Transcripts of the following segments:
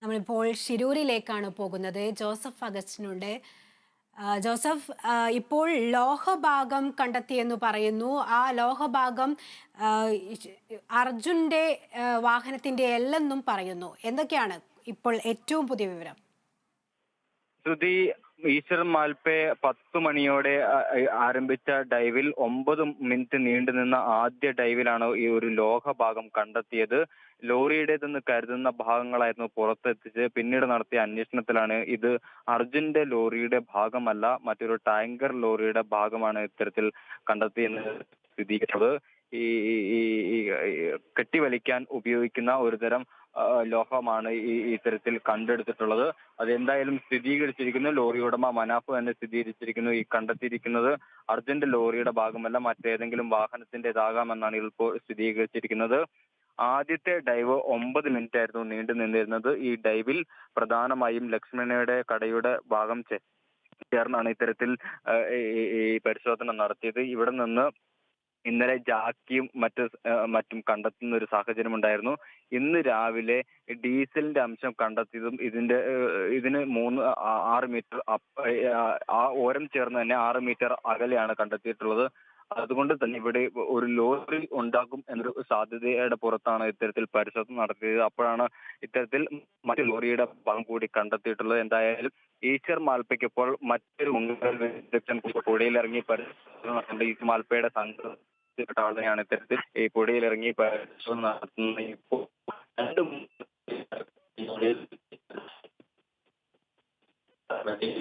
നമ്മളിപ്പോൾ ഷിരൂരിലേക്കാണ് പോകുന്നത്. Joseph അഗസ്റ്റിനുണ്ട്. Joseph, ഇപ്പോൾ ലോഹഭാഗം കണ്ടെത്തിയെന്ന് പറയുന്നു. ആ ലോഹഭാഗം ആ, അർജുന്റെ വാഹനത്തിന്റെ അല്ലെന്നും പറയുന്നു. എന്തൊക്കെയാണ് ഇപ്പോൾ ഏറ്റവും പുതിയ വിവരം? ശ്രുതി, ഈശ്വർ മാൽപെ 10 മണിയോടെ ആരംഭിച്ച ഡൈവിൽ 9 മിനിറ്റ് നീണ്ടുനിന്ന ആദ്യ ഡൈവിലാണ് ഈ ഒരു ലോഹഭാഗം കണ്ടെത്തിയത്. ലോറിയുടേതെന്ന് കരുതുന്ന ഭാഗങ്ങളായിരുന്നു പുറത്തെത്തിച്ച്. പിന്നീട് നടത്തിയ അന്വേഷണത്തിലാണ് ഇത് അർജുന്റെ ലോറിയുടെ ഭാഗമല്ല, മറ്റൊരു ടാങ്കർ ലോറിയുടെ ഭാഗമാണ് ഇത്തരത്തിൽ കണ്ടെത്തിയെന്ന് സ്ഥിരീകരിച്ചത്. ഈ ഈ ഈ ഈ കെട്ടിവലിക്കാൻ ഉപയോഗിക്കുന്ന ഒരുതരം ലോഹമാണ് ഇത്തരത്തിൽ കണ്ടെടുത്തിട്ടുള്ളത്. അതെന്തായാലും സ്ഥിരീകരിച്ചിരിക്കുന്നു. ലോറി ഉടമ മനാഫ് തന്നെ സ്ഥിരീകരിച്ചിരിക്കുന്നു. ഈ കണ്ടെത്തിയിരിക്കുന്നത് അർജന്റ് ലോറിയുടെ ഭാഗമല്ല, മറ്റേതെങ്കിലും വാഹനത്തിൻ്റെതാകാമെന്നാണ് ഇപ്പോൾ സ്ഥിരീകരിച്ചിരിക്കുന്നത്. ആദ്യത്തെ ഡൈവ് 9 മിനിറ്റ് ആയിരുന്നു നീണ്ടു നിന്നിരുന്നത്. ഈ ഡൈവിൽ പ്രധാനമായും ലക്ഷ്മണയുടെ കടയുടെ ഭാഗം ചേർന്നാണ് ഇത്തരത്തിൽ ഈ പരിശോധന നടത്തിയത്. ഇവിടെ നിന്ന് ഇന്നലെ ജാക്കിയും മറ്റും കണ്ടെത്തുന്ന ഒരു സാഹചര്യം ഉണ്ടായിരുന്നു. ഇന്ന് രാവിലെ ഡീസലിന്റെ അംശം കണ്ടെത്തിയതും ഇതിന് 6 മീറ്റർ ആ ഓരം ചേർന്ന് തന്നെ 6 മീറ്റർ അകലെയാണ് കണ്ടെത്തിയിട്ടുള്ളത്. അതുകൊണ്ട് തന്നെ ഇവിടെ ഒരു ലോറി ഉണ്ടാകും എന്നൊരു സാധ്യതയുടെ പുറത്താണ് ഇത്തരത്തിൽ പരിശോധന നടത്തിയത്. അപ്പോഴാണ് ഇത്തരത്തിൽ മറ്റു ലോറിയുടെ ഭാഗം കൂടി കണ്ടെത്തിയിട്ടുള്ളത്. എന്തായാലും ഈശ്വർ മാൽപ്പയ്ക്ക് ഇപ്പോൾ മറ്റൊരു മുൻകരുതൽ വിദഗ്ധൻ പുഴയിൽ ഇറങ്ങി പരിശോധന നടത്തുന്നുണ്ട്. ഈശ്വർ മാൽപ്പയുടെ സംഘം ആളുടെയാണ് ഇത്തരത്തിൽ ഈ പുഴയിലിറങ്ങി പരിശോധന നടത്തുന്നത്. ഇപ്പോൾ രണ്ട്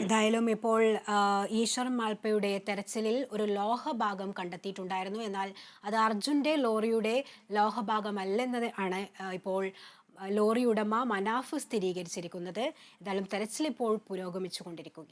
എന്തായാലും ഇപ്പോൾ ഈശ്വർ മാൽപ്പയുടെ തെരച്ചിലിൽ ഒരു ലോഹഭാഗം കണ്ടെത്തിയിട്ടുണ്ടായിരുന്നു. എന്നാൽ അത് അർജുന്റെ ലോറിയുടെ ലോഹഭാഗമല്ലെന്നത് ആണ് ഇപ്പോൾ ലോറി ഉടമ മനാഫ് സ്ഥിരീകരിച്ചിരിക്കുന്നത്. എന്തായാലും തെരച്ചിൽ ഇപ്പോൾ പുരോഗമിച്ചുകൊണ്ടിരിക്കുകയാണ്.